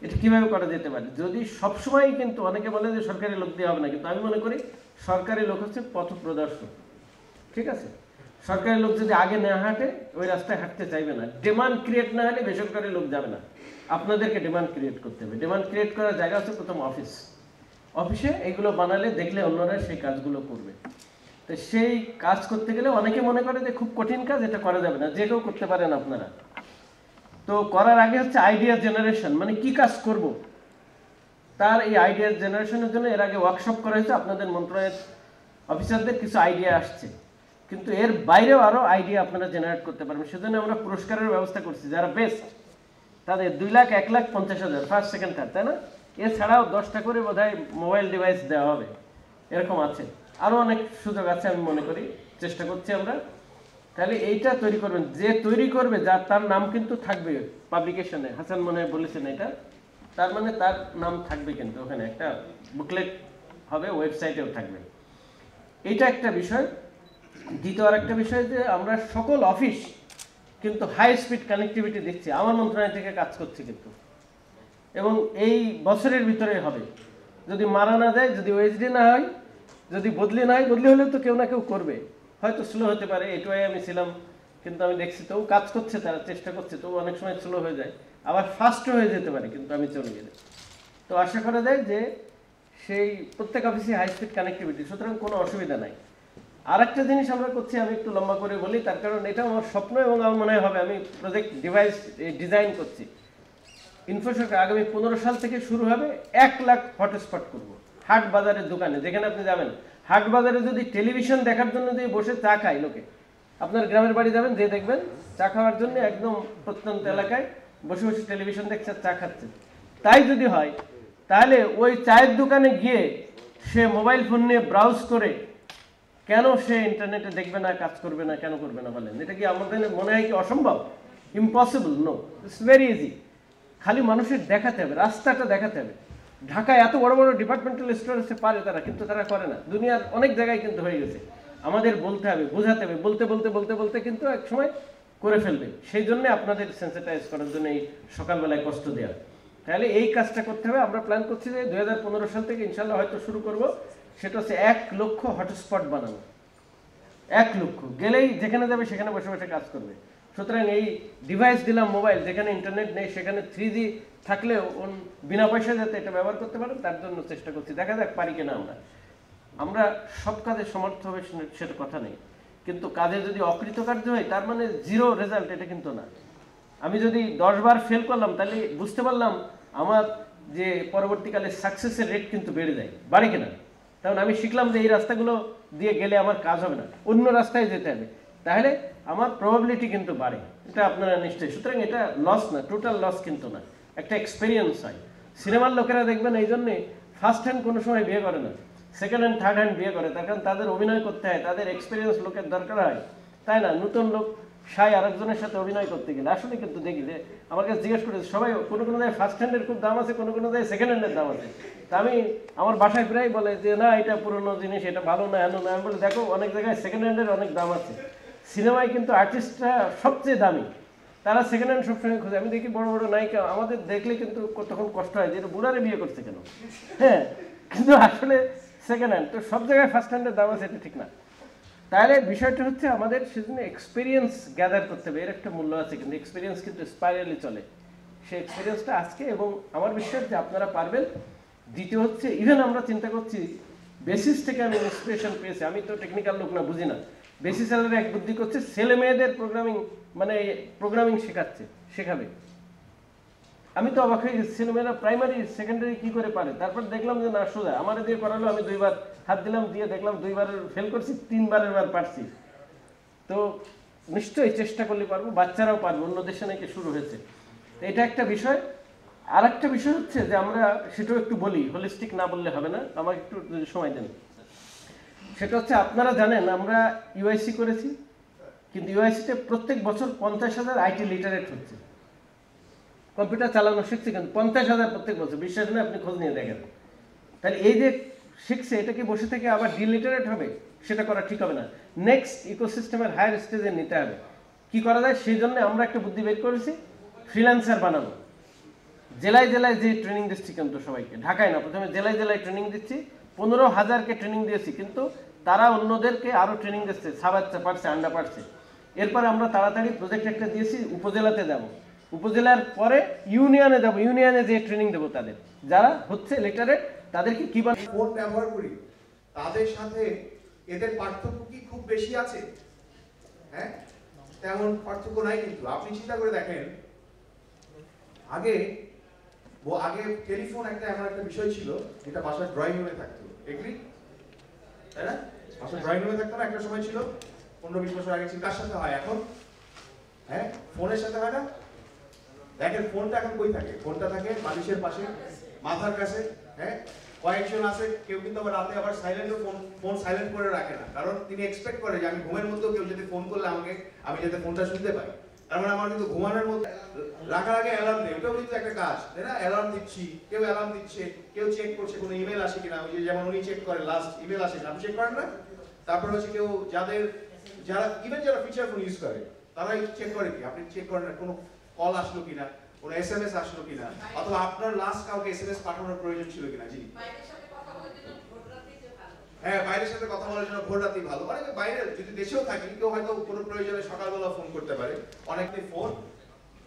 এটা কিভাবে করা যেতে পারে? যদি সবসময়, কিন্তু অনেকে বলে যে সরকারি লোক দিয়ে হবে না, কিন্তু আমি মনে করি সরকারি লোক হচ্ছে পথ প্রদর্শক। ঠিক আছে, সরকারি লোক যদি আগে না হাঁটে, ওই রাস্তায় হাঁটতে চাইবে না। ডিমান্ড ক্রিয়েট না হলে বেসরকারি লোক যাবে না, আপনাদেরকে ডিমান্ড ক্রিয়েট করতে হবে। ডিমান্ড ক্রিয়েট করার জায়গা হচ্ছে প্রথম অফিস। অফিসে এইগুলো বানালে দেখলে অন্যরা সেই কাজগুলো করবে। তো সেই কাজ করতে গেলে অনেকে মনে করে যে খুব কঠিন কাজ, এটা করা যাবে না, যে কেউ করতে পারেন আপনারা। তো করার আগে হচ্ছে আইডিয়া জেনারেশন, মানে কি কাজ করব, তার এই আইডিয়া জেনারেশনের জন্য এর আগে ওয়ার্কশপ করা হয়েছে। আপনাদের মন্ত্রণালয়ের অফিসারদের কিছু আইডিয়া আসছে, কিন্তু এর বাইরেও আরও আইডিয়া আপনারা জেনারেট করতে পারবেন। সেজন্য আমরা পুরস্কারের ব্যবস্থা করছি, যারা বেস্ট তাদের 2 লাখ, 1,50,000, ফার্স্ট, সেকেন্ড, থার্ড, তাই না? এছাড়াও 10টা করে বোধহয় মোবাইল ডিভাইস দেওয়া হবে, এরকম আছে। আরও অনেক সুযোগ আছে, আমি মনে করি, চেষ্টা করছি আমরা। তাহলে এইটা তৈরি করবেন, যে তৈরি করবে, যার তার নাম কিন্তু থাকবে পাবলিকেশনে। হাসান মনে হয় বলেছেন এটা, তার মানে তার নাম থাকবে, কিন্তু ওখানে একটা বুকলেট হবে, ওয়েবসাইটেও থাকবে। এইটা একটা বিষয়। দ্বিতীয় আরেকটা বিষয় যে আমরা সকল অফিস কিন্তু হাই স্পিড কানেক্টিভিটি দিচ্ছি, আমার মন্ত্রণালয় থেকে কাজ করছি কিন্তু, এবং এই বছরের ভিতরে হবে। যদি মারা না যায়, যদি ওএসডি না হয়, যদি বদলি না হয়, বদলি হলেও তো কেউ না কেউ করবে, হয়তো স্লো হতে পারে। এটুয়াই আমি ছিলাম, কিন্তু আমি দেখছি তো কাজ করছে, তারা চেষ্টা করছে, তো অনেক সময় স্লো হয়ে যায়, আবার ফাস্টও হয়ে যেতে পারে, কিন্তু আমি চলে গেলে। তো আশা করা যায় যে সেই প্রত্যেক অফিসে হাই স্পিড কানেক্টিভিটি, সুতরাং কোনো অসুবিধা নাই। আরেকটা জিনিস আমরা করছি, আমি একটু লম্বা করে বলি, তার কারণ এটা আমার স্বপ্ন এবং আমার মনে হবে আমি প্রজেক্ট ডিভাইস ডিজাইন করছি। ইনফ্রাস্ট্রাকচার আগামী 15 সাল থেকে শুরু হবে, 1 লাখ হটস্পট করবো হাট বাজারের দোকানে, যেখানে আপনি যাবেন হাট বাজারে যদি টেলিভিশন দেখার জন্য যদি বসে চা খায় লোকে, আপনার গ্রামের বাড়ি যাবেন, যে দেখবেন চা খাওয়ার জন্য একদম প্রত্যন্ত এলাকায় বসে বসে টেলিভিশন দেখছে, চা খাচ্ছে। তাই যদি হয় তাহলে ওই চায়ের দোকানে গিয়ে সে মোবাইল ফোন নিয়ে ব্রাউজ করে কেন সে ইন্টারনেটে দেখবে না, কাজ করবে না, কেন করবে না বলেন? এটা কি আমাদের মনে হয় কি অসম্ভব? Impossible? No, it's very easy. খালি মানুষের দেখাতে হবে, রাস্তাটা দেখাতে হবে। ঢাকায় এত বড় বড় ডিপার্টমেন্টাল স্টোর আছে, পারে তারা, কিন্তু তারা করে না। দুনিয়ার অনেক জায়গায় কিন্তু হয়ে গেছে। আমাদের বলতে হবে, বোঝাতে হবে, বলতে বলতে বলতে বলতে কিন্তু এক সময় করে ফেলবে। সেই জন্য আপনাদের সেন্সিটাইজ করার জন্য এই সকালবেলায় কষ্ট দেওয়া। তাহলে এই কাজটা করতে হবে। আমরা প্ল্যান করছি যে 2015 সাল থেকে ইনশাল্লাহ হয়তো শুরু করব। সেটা হচ্ছে 1 লক্ষ হটস্পট বানানো। 1 লক্ষ গেলেই যেখানে যাবে সেখানে বসে বসে কাজ করবে। সুতরাং এই ডিভাইস দিলাম মোবাইল, যেখানে ইন্টারনেট নেই সেখানে 3G থাকলেও বিনা পয়সা যাতে এটা ব্যবহার করতে পারেন তার জন্য চেষ্টা করছি। দেখা যাক পারি কিনা। আমরা সব কাজে সমর্থ হবে সেটা কথা নেই, কিন্তু কাজে যদি অকৃতকার্য হয় তার মানে জিরো রেজাল্ট, এটা কিন্তু না। আমি যদি 10 বার ফেল করলাম তাহলে বুঝতে পারলাম আমার যে পরবর্তীকালে সাকসেসের রেট কিন্তু বেড়ে যায়, বাড়ে কিনা। কারণ আমি শিখলাম যে এই রাস্তাগুলো দিয়ে গেলে আমার কাজ হবে না, অন্য রাস্তায় যেতে হবে, তাহলে আমার প্রবাবিলিটি কিন্তু বাড়ে। এটা আপনারা নিশ্চয়ই। সুতরাং এটা লস না, টোটাল লস কিন্তু না, একটা এক্সপিরিয়েন্স হয়। সিনেমার লোকেরা দেখবেন এই জন্যে ফার্স্ট হ্যান্ড কোনো সময় বিয়ে করে না, সেকেন্ড হ্যান্ড থার্ড হ্যান্ড বিয়ে করে, তার কারণ তাদের অভিনয় করতে হয়, তাদের এক্সপিরিয়েন্স লোকের দরকার হয়, তাই না? নতুন লোক আরেকজনের সাথে অভিনয় করতে গেলে আসলে কিন্তু দেখি যে আমার কাছে জিজ্ঞেস করেছে সবাই, কোনো কোনো জায়গায় ফার্স্ট হ্যান্ডের খুব দাম আছে, কোনো কোনো জায়গায় সেকেন্ড হ্যান্ডের দাম আছে। তা আমি আমার বাসায় প্রায় বলে যে না এটা পুরোনো জিনিস, এটা ভালো না, এমন না। আমি বলে দেখো অনেক জায়গায় সেকেন্ড হ্যান্ডের অনেক দাম আছে। সিনেমায় কিন্তু আর্টিস্টরা সবচেয়ে দামি, তারা সেকেন্ড হ্যান্ড সবসময় খোঁজে। আমি দেখি বড় বড় নায়িকা আমাদের দেখলে কিন্তু তখন কষ্ট হয় যে এটা বুড়ারে বিয়ে করছে কেন, হ্যাঁ, কিন্তু আসলে সেকেন্ড হ্যান্ড। তো সব জায়গায় ফার্স্ট হ্যান্ডের দাম আছে, এটা ঠিক না। তাহলে বিষয়টা হচ্ছে আমাদের সেজন্য এক্সপিরিয়েন্স গ্যাদার করতে হবে, এর একটা মূল্য আছে, কিন্তু এক্সপিরিয়েন্স কিন্তু স্পাইরালি চলে। সেই এক্সপিরিয়েন্সটা আজকে, এবং আমার বিশ্বাস যে আপনারা পারবেন। দ্বিতীয় হচ্ছে ইভেন আমরা চিন্তা করছি বেসিস থেকে আমি ইন্সপিরেশন পেয়েছি, আমি তো টেকনিক্যাল লোক না, বুঝি না। বেসিস স্যালারি এক বুদ্ধি করছে, ছেলে মেয়েদের প্রোগ্রামিং শেখাবে। আমি তো অবাক হয়ে গেছি, ছেলে মেয়েরা প্রাইমারি সেকেন্ডারি কি করে পারে। তারপর দেখলাম যে না, সোজা আমার দিয়ে করালো, আমি 2 বার হাত দিলাম, দিয়ে দেখলাম 2 বারের ফেল করছি, 3 বারের বার পারছি। তো নিশ্চয়ই চেষ্টা করলে পারবো, বাচ্চারাও পারবো, অন্য দেশে নাকি শুরু হয়েছে। এটা একটা বিষয়। আর একটা বিষয় হচ্ছে যে আমরা সেটাও একটু বলি, হোলিস্টিক না বললে হবে না, আমাকে একটু সময় দেন। সেটা হচ্ছে আপনারা জানেন আমরা ইউআইসি করেছি, কিন্তু ইউআইসিতে প্রত্যেক বছর 50,000 আইটি লিটারেট হচ্ছে, কম্পিউটার চালানো শিখছে, কিন্তু 50,000 প্রত্যেক বছর। বিশ্বাস নেই, আপনি খোঁজ নিয়ে দেখেন। তাহলে এই যে শিখছে, এটা কি বসে থেকে আবার ডিলিটারেট হবে? সেটা করা ঠিক হবে না। নেক্সট ইকোসিস্টেমের হায়ার স্টেজে নিতে হবে। কি করা যায় সেই জন্য আমরা একটা বুদ্ধি বের করেছি, ফ্রিল্যান্সার বানানো। জেলায় জেলায় যে ট্রেনিং দিচ্ছি কিন্তু সবাইকে, ঢাকায় না, প্রথমে জেলায় জেলায় ট্রেনিং দিচ্ছি। 15,000কে ট্রেনিং দিয়েছি, কিন্তু তারা অন্যদেরকে আরও ট্রেনিং দিচ্ছে, সাবাচ্ছে, পারছে, আন্ডা পারছে। এরপরে আমরা তাড়াতাড়ি প্রজেক্ট একটা দিয়েছি, উপজেলাতে যাব, উপজেলার পরে ইউনিয়নে যাব, ইউনিয়নে যে ট্রেনিং দেবো তাদের, যারা হচ্ছে লিটারেট, তাদেরকে কিভাবে ফোন ব্যবহার করি, তাদের সাথে এদের পার্থক্য কি খুব বেশি আছে? হ্যাঁ, তেমন পার্থক্য নাই। কিন্তু আপনি চিন্তা করে দেখেন, আগে টেলিফোন একটা এমন একটা বিষয় ছিল যেটা বাসার ড্রয়িং রুমে থাকতো, এগ্রি, তাই না? বাসার ড্রয়িং রুমে থাকতো না, একটা সময় ছিল, 15-20 বছর আগে ছিল। কার সাথে হয় এখন? হ্যাঁ, ফোনের সাথে হয় না? দেখেন ফোনটা এখন কই থাকে? ফোনটা থাকে বালিশের পাশে, মাথার কাছে। হ্যাঁ, কয়েকজন আছে, কেউ কিন্তু আবার রাতে আবার ফোন সাইলেন্ট করে রাখে না, কারণ তিনি এক্সপেক্ট করে যে আমি ঘুমের মধ্যেও কেউ যদি ফোন করলে আমাকে, আমি যাতে ফোনটা শুনতে পাই। তার মানে আমার কিন্তু ঘুমানোর মধ্যে রাখার আগে অ্যালার্ম দেয়, ওটাও কিন্তু একটা কাজ, তাই না? অ্যালার্ম দিচ্ছি, কেউ অ্যালার্ম দিচ্ছে, কেউ চেক করছে কোনো ইমেল আসে কিনা, ওই যে যেমন উনি চেক করে লাস্ট ইমেল আসে কিনা, আপনি চেক করেন না? তারপর হচ্ছে কেউ যারা ফিচার ফোন ইউজ করে তারাই চেক করে কি, আপনি চেক করেন না কোনো কল আসলো কিনা, কোনো এসএমএস আসলো কিনা, অথবা আপনার লাস্ট কাউকে এসএমএস পাঠানোর প্রয়োজন ছিল কিনা। জি, হ্যাঁ, বাইরের সাথে কথা বলার জন্য ভোর রাতেই ভালো। মানে বাইরে যদি দেশেও থাকি, কেউ হয়তো কোনো প্রয়োজনে সকালবেলা ফোন করতে পারে। অনেকেই ফোন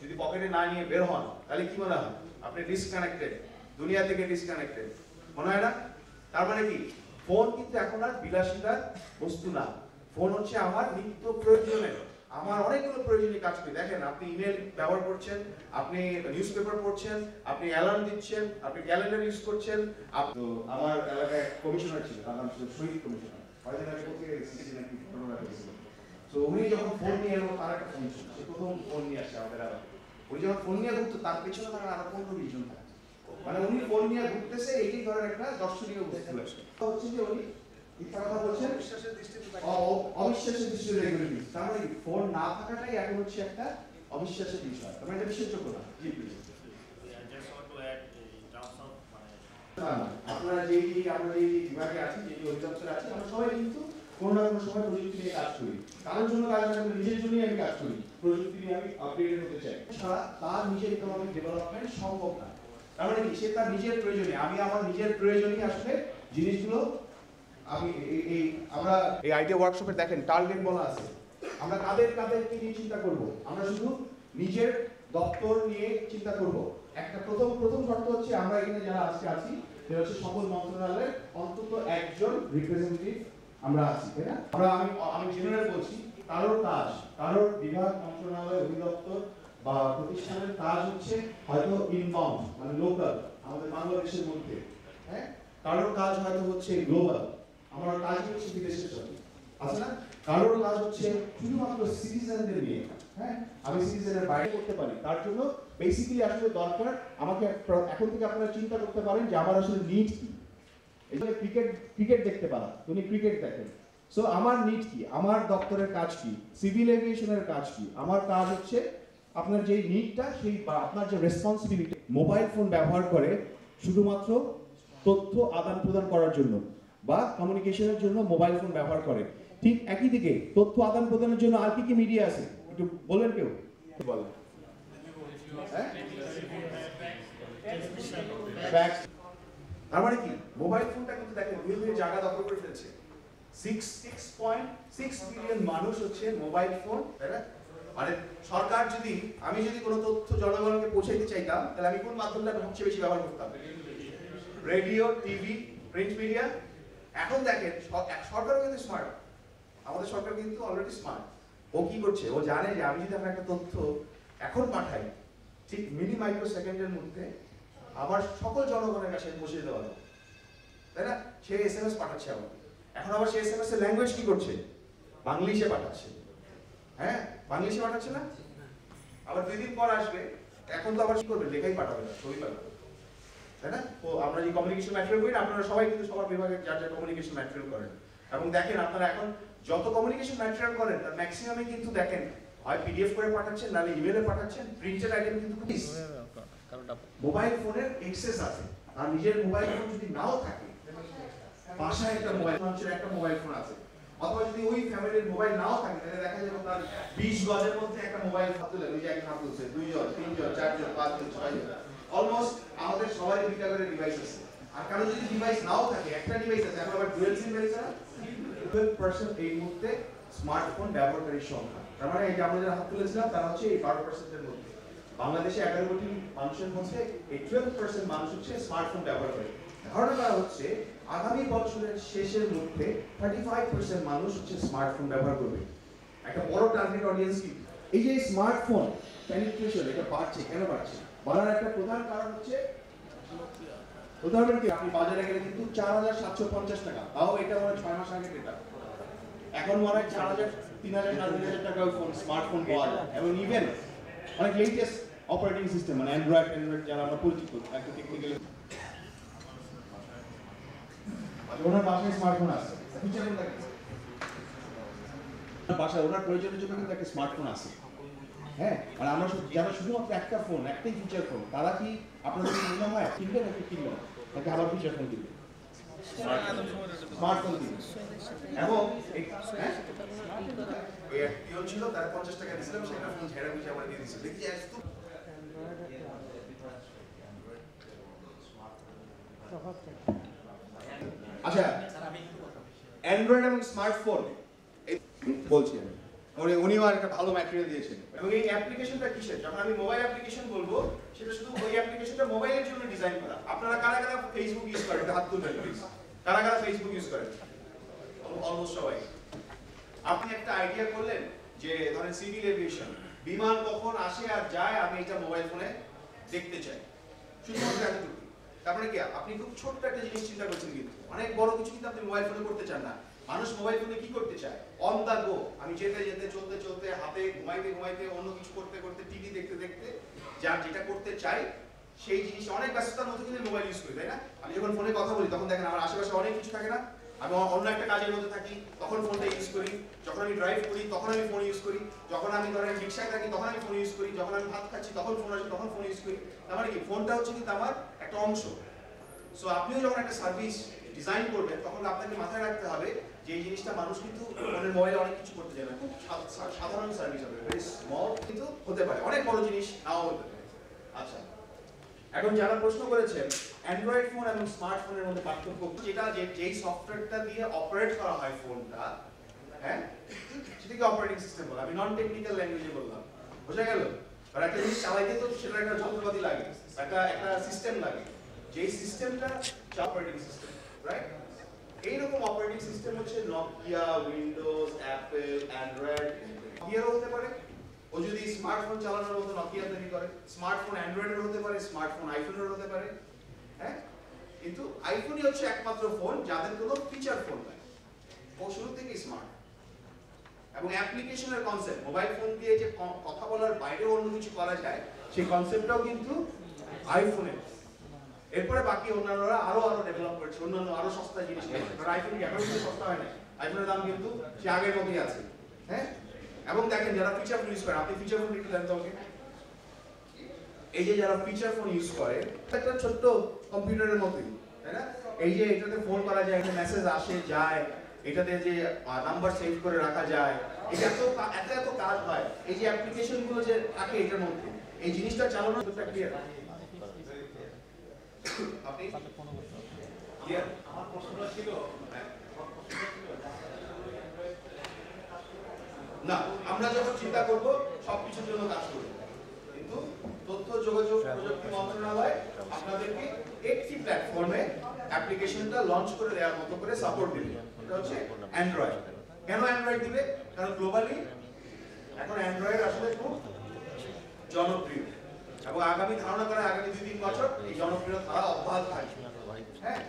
যদি পকেটে না নিয়ে বের হন, তাহলে কি মনে হয়? আপনি ডিসকানেক্টেড, দুনিয়া থেকে ডিসকানেক্টেড, মনে হয় না? তার মানে কি ফোন কিন্তু এখন আর বিলাসিতার বস্তু না, ফোন হচ্ছে আমার নিত্য প্রয়োজনের, আমার অনেকগুলো প্রয়োজনীয় কাজ করি। দেখেন আপনি ইমেল ব্যবহার করছেন, আপনি নিউজ পেপার পড়ছেন, আপনি অ্যালার্ম দিচ্ছেন, আপনি ক্যালেন্ডার ইউজ করছেন। তো আমার এলাকায় কমিশনার ছিল, তার নাম ছিল শহীদ কমিশনার, কয়েকদিন আগে কোথায় এসেছি নাকি ঘটনা ঘটেছিল। তো উনি যখন ফোন নিয়ে এলো, তার একটা ফোন ছিল, সে প্রথম ফোন নিয়ে আসছে আমাদের এলাকায়। উনি যখন ফোন নিয়ে ঘুরতো, তার পেছনে তারা আরো 15-20 জন থাকে, মানে উনি ফোন নিয়ে ঘুরতেছে, এইটাই ধরেন একটা দর্শনীয় বস্তু হচ্ছে যে উনি মিথ্যা কথা বলছেন, অবিশ্বাসের দৃষ্টিতে রেগুলেট দিচ্ছে। তার মানে ফোন না থাকাটাই এখন হচ্ছে একটা অবিশ্বাসের বিষয়, তার মানে এটা বিশ্বাসযোগ্য না। জি প্লিজ। আপনারা আমরা যে বিভাগে আছি, যে অধিদপ্তরে আছি, আমরা সবাই কিন্তু কোনো না কোনো সময় প্রযুক্তি নিয়ে কাজ করি। কারোর জন্য কাজ করে, নিজের জন্যই আমি কাজ করি, প্রযুক্তি নিয়ে আমি আপডেটেড হতে চাই। সারা তার নিজের ইকোনমিক ডেভেলপমেন্ট সম্ভব না। তার মানে কি সে তার নিজের প্রয়োজনে, আমি আমার নিজের প্রয়োজনই আসলে জিনিসগুলো আমি আমরা এই আইডিয়া ওয়ার্কশপে দেখেন টার্গেট বলা আছে। আমরা কাদেরকে নিয়ে চিন্তা করব? আমরা শুধু নিজের দপ্তর নিয়ে চিন্তা করব। একটা প্রথম শর্ত হচ্ছে আমরা এখানে যারা আজকে আছি সেটা হচ্ছে সকল মন্ত্রণালয়ের অন্তত একজন রিপ্রেজেন্টেটিভ আমরা আছি, তাই না? আমি জেনারেল বলছি, কারোর বিভাগ, মন্ত্রণালয়, অধিদপ্তর বা প্রতিষ্ঠানের কাজ হচ্ছে হয়তো ইনবাউন্ড, মানে লোকাল, আমাদের বাংলাদেশের মধ্যে, হ্যাঁ? কারোর কাজ হয়তো হচ্ছে গ্লোবাল, আমার কাজ হচ্ছে বিদেশের সাথে, আছে না? কারোর কাজ হচ্ছে শুধুমাত্র সিটিজেনদের নিয়ে, হ্যাঁ? আমি সিটিজেনের বাইরে করতে পারি। তার জন্য বেসিক্যালি আসলে দরকার আমাকে এখন থেকে আপনারা চিন্তা করতে পারেন যে আমার আসলে নিড কি। এই যে ক্রিকেট দেখতে পারা, তুমি ক্রিকেট দেখেন, সো আমার নিড কি, আমার দপ্তরের কাজ কি, সিভিল এভিয়েশনের কাজ কি। আমার কাজ হচ্ছে আপনার যে নিডটা, সেই বা আপনার যে রেসপন্সিবিলিটি, মোবাইল ফোন ব্যবহার করে শুধুমাত্র তথ্য আদান প্রদান করার জন্য বা কমিউনিকেশনের জন্য মোবাইল ফোন ব্যবহার করে। ঠিক একই দিকে তথ্য আদান প্রদানের জন্য আর কি মিডিয়া আছে, একটু বলেন কেউ বলেন। তার মানে কি মোবাইল ফোনটা কিন্তু দেখেন ধীরে জায়গা দখল করে ফেলছে। 6.6 বিলিয়ন মানুষ হচ্ছে মোবাইল ফোন, তাই না? মানে সরকার আমি যদি কোনো তথ্য জনগণকে পৌঁছাইতে চাইতাম, তাহলে আমি কোন মাধ্যমটা সবচেয়ে বেশি ব্যবহার করতাম? Radio, TV, print media. এখন দেখেন সরকারও কিন্তু স্মার্ট, আমাদের সরকার কিন্তু অলরেডি স্মার্ট। ও কি করছে? ও জানে যে আমি যদি আপনার একটা তথ্য এখন পাঠাই, ঠিক মিলি মাইক্রো সেকেন্ডের মধ্যে আমার সকল জনগণের কাছে পৌঁছে দেওয়া হবে, তাই না? সে SMS পাঠাচ্ছে আমাকে। এখন আবার সে SMS এর ল্যাঙ্গুয়েজ কি করছে? বাংলিশে পাঠাচ্ছে, হ্যাঁ? বাংলিশে পাঠাচ্ছে না? আবার 2 দিন পর আসবে, এখন তো আবার কি করবে? লেখাই পাঠাবে না, ছবি পাঠাবে, তাই না? তো আমরা যে কমিউনিকেশন ম্যাটেরিয়াল করি, আপনারা সবাই কিন্তু সবার বিভাগে যার কমিউনিকেশন ম্যাটেরিয়াল করেন, এবং দেখেন আপনারা এখন যত কমিউনিকেশন ম্যাটেরিয়াল করেন তার ম্যাক্সিমামে কিন্তু দেখেন হয় PDF করে পাঠাচ্ছেন, নাহলে ইমেলে পাঠাচ্ছেন। প্রিন্টেড আইটেম কিন্তু মোবাইল ফোনের এক্সেস আছে। আর নিজের মোবাইল ফোন যদি নাও থাকে, বাসায় একটা মোবাইল ফোন আছে, অথবা যদি ওই ফ্যামিলির মোবাইল নাও থাকে, তাহলে দেখা যাবে তার 20 গজের মধ্যে একটা মোবাইল তুলে, ওই যে একটা হাত তুলছে, 2 জন, 3 জন, 4 জন, 5 জন, 6 জন, অলমোস্ট আমাদের সবারই 2টা করে ডিভাইস আছে। আর কারো যদি ডিভাইস নাও থাকে, একটা ডিভাইস আছে, এখন আবার ডুয়াল সিম বেরিয়েছে না, 12% এই মুহূর্তে স্মার্টফোন ব্যবহারকারীর সংখ্যা। তার মানে এই যে আমরা যারা হাত তুলেছিলাম তারা হচ্ছে এই 12% এর মধ্যে। বাংলাদেশে 11 কোটি মানুষের মধ্যে এই 12% মানুষ হচ্ছে স্মার্টফোন ব্যবহার করে। ধারণা করা হচ্ছে আগামী বছরের শেষের মধ্যে 35% মানুষ হচ্ছে স্মার্টফোন ব্যবহার করবে। একটা বড় টার্গেট অডিয়েন্স কি? এই যে স্মার্টফোন পেনিট্রেশন এটা বাড়ছে, কেন বাড়ছে? বাড়ার একটা প্রধান কারণ হচ্ছে, উদাহরণ কি, আপনি বাজারে গেলে কিন্তু 4750 টাকা, তাও এটা মনে 6 মাস আগে এটা, এখন মনে হয় 4000, 3000, 4000 টাকার ফোন, স্মার্টফোন পাওয়া যায়। এবং ইভেন অনেক লেটেস্ট অপারেটিং সিস্টেম, মানে অ্যান্ড্রয়েড যারা আমরা পরিচিত একটু টেকনিক্যালি, ওনার বাসায় স্মার্টফোন আছে, বাসায় ওনার প্রয়োজনের জন্য কিন্তু একটা স্মার্টফোন আছে, হ্যাঁ? মানে আমরা যারা শুধুমাত্র একটা ফোন, একটাই ফিচার ফোন, তারা কি আপনাদের মনে হয় কিনবে নাকি কিনবে না? তাকে আবার ফিচার ফোন কিনবে, স্মার্টফোন কিনবে। এবং পিয়ন ছিল, তার 50 টাকা দিয়েছিলাম, সেটা ফোন ছেড়ে বুঝে আমার দিয়ে দিয়েছিল। দেখি আচ্ছা, অ্যান্ড্রয়েড এবং স্মার্টফোন বলছি আমি, উনিও আর একটা ভালো ম্যাটেরিয়াল দিয়েছেন। এবং এই অ্যাপ্লিকেশনটা কিসের? যখন আমি মোবাইল অ্যাপ্লিকেশন বলবো, সেটা শুধু ওই অ্যাপ্লিকেশনটা মোবাইলের জন্য ডিজাইন করা। আপনারা কারা কারা ফেসবুক ইউজ করেন? হাত তুলবেন প্লিজ। কারা কারা ফেসবুক ইউজ করেন? অলমোস্ট সবাই। আপনি একটা আইডিয়া করলেন যে ধরেন সিভিল এভিয়েশন, বিমান কখন আসে আর যায় আমি এটা মোবাইল ফোনে দেখতে চাই, শুধুমাত্র এতটুকু। তারপরে কি আপনি খুব ছোট্ট একটা জিনিস চিন্তা করছেন, কিন্তু অনেক বড় কিছু কিন্তু আপনি মোবাইল ফোনে করতে চান না। মানুষ মোবাইল ফোনে কি করতে চায়? অন দা গো, আমি যেতে যেতে চলতে চলতে হাতে ঘুমাইতে ঘুমাইতে অন্য কিছু করতে করতে টিভি দেখতে দেখতে যার যেটা করতে চাই সেই জিনিসটা অনেক ব্যস্ততার মধ্যে কিন্তু মোবাইল ইউজ করি, তাই না? আমি যখন ফোনে কথা বলি তখন দেখেন আমার আশেপাশে অনেক কিছু থাকে না, আমি অন্য একটা কাজের মধ্যে থাকি তখন ফোনটা ইউজ করি, যখন আমি ড্রাইভ করি তখন আমি ফোন ইউজ করি, যখন আমি ধরেন রিক্সায় থাকি তখন আমি ফোন ইউজ করি, যখন আমি ভাত খাচ্ছি তখন ফোন আসে তখন ফোন ইউজ করি। তার মানে কি ফোনটা হচ্ছে কিন্তু আমার একটা অংশ। সো আপনিও যখন একটা সার্ভিস ডিজাইন করবেন তখন আপনাকে মাথায় রাখতে হবে যে এই জিনিসটা মানুষ কিন্তু ফোনের মোবাইলে অনেক কিছু করতে চায় না, খুব সাধারণ সার্ভিস হবে, ভেরি স্মল কিন্তু হতে পারে, অনেক বড় জিনিস নাও হতে পারে। আচ্ছা, এখন যারা প্রশ্ন করেছেন অ্যান্ড্রয়েড ফোন এবং স্মার্টফোনের মধ্যে পার্থক্য, যেটা যেই সফটওয়্যারটা দিয়ে অপারেট করা হয় ফোনটা, হ্যাঁ সেটাকে অপারেটিং সিস্টেম বলে। আমি নন টেকনিক্যাল ল্যাঙ্গুয়েজে বললাম, বোঝা গেল? আর একটা জিনিস চালাইতে তো সেটা একটা যন্ত্রপাতি লাগে, একটা সিস্টেম লাগে, যেই সিস্টেমটা অপারেটিং সিস্টেম, রাইট? এইরকম অপারেটিং সিস্টেম হচ্ছে নকিয়া, উইন্ডোজ, অ্যাপেল, অ্যান্ড্রয়েড। নকিয়ারও হতে পারে, ও যদি স্মার্টফোন চালানোর মতো নকিয়া তৈরি করে, স্মার্টফোন অ্যান্ড্রয়েডের হতে পারে, স্মার্টফোন আইফোনের হতে পারে, হ্যাঁ? কিন্তু আইফোনই হচ্ছে একমাত্র ফোন যাদের কোনো ফিচার ফোন নাই, ও শুরু থেকেই স্মার্ট। এবং অ্যাপ্লিকেশনের কনসেপ্ট, মোবাইল ফোন দিয়ে যে কথা বলার বাইরেও অন্য কিছু করা যায় সেই কনসেপ্টটাও কিন্তু আইফোনের। এরপরে বাকি অন্যান্যরা আরো ডেভেলপ করছে, অন্যান্য আরো সস্তা জিনিস। কারণ আইফোন এখন কিন্তু সস্তা হয় না, আইফোনের দাম কিন্তু সে আগের মতোই আছে, হ্যাঁ? এবং দেখেন যারা ফিচার ফোন ইউজ করে, আপনি ফিচার ফোন একটু জানতে হবে, এই যে যারা ফিচার ফোন ইউজ করে একটা ছোট্ট কম্পিউটারের মতোই, তাই না? এই যে এটাতে ফোন করা যায়, একটা মেসেজ আসে যায়, এটাতে যে নাম্বার সেভ করে রাখা যায়, এটা এত কাজ হয়, এই যে অ্যাপ্লিকেশন গুলো যে থাকে এটার মধ্যে, এই জিনিসটা চালানোর একটা ক্লিয়ার। আপনি ক্লিয়ার? আমার প্রশ্নটা ছিল না, আমরা যখন চিন্তা করব সবকিছুর জন্য কাজ করব, কিন্তু তথ্য যোগাযোগ প্রযুক্তি মন্ত্রণালয় আপনাদেরকে একটি প্ল্যাটফর্মে অ্যাপ্লিকেশনটা লঞ্চ করে দেওয়ার মতো করে সাপোর্ট দিবে, এটা হচ্ছে অ্যান্ড্রয়েড। কেন অ্যান্ড্রয়েড দিবে? কারণ গ্লোবালি এখন অ্যান্ড্রয়েড আসলে খুব জনপ্রিয় এবং আগামী ধারণা করে আগামী 2-3 বছর এই জনপ্রিয়তা অব্যাহত থাকবে, হ্যাঁ?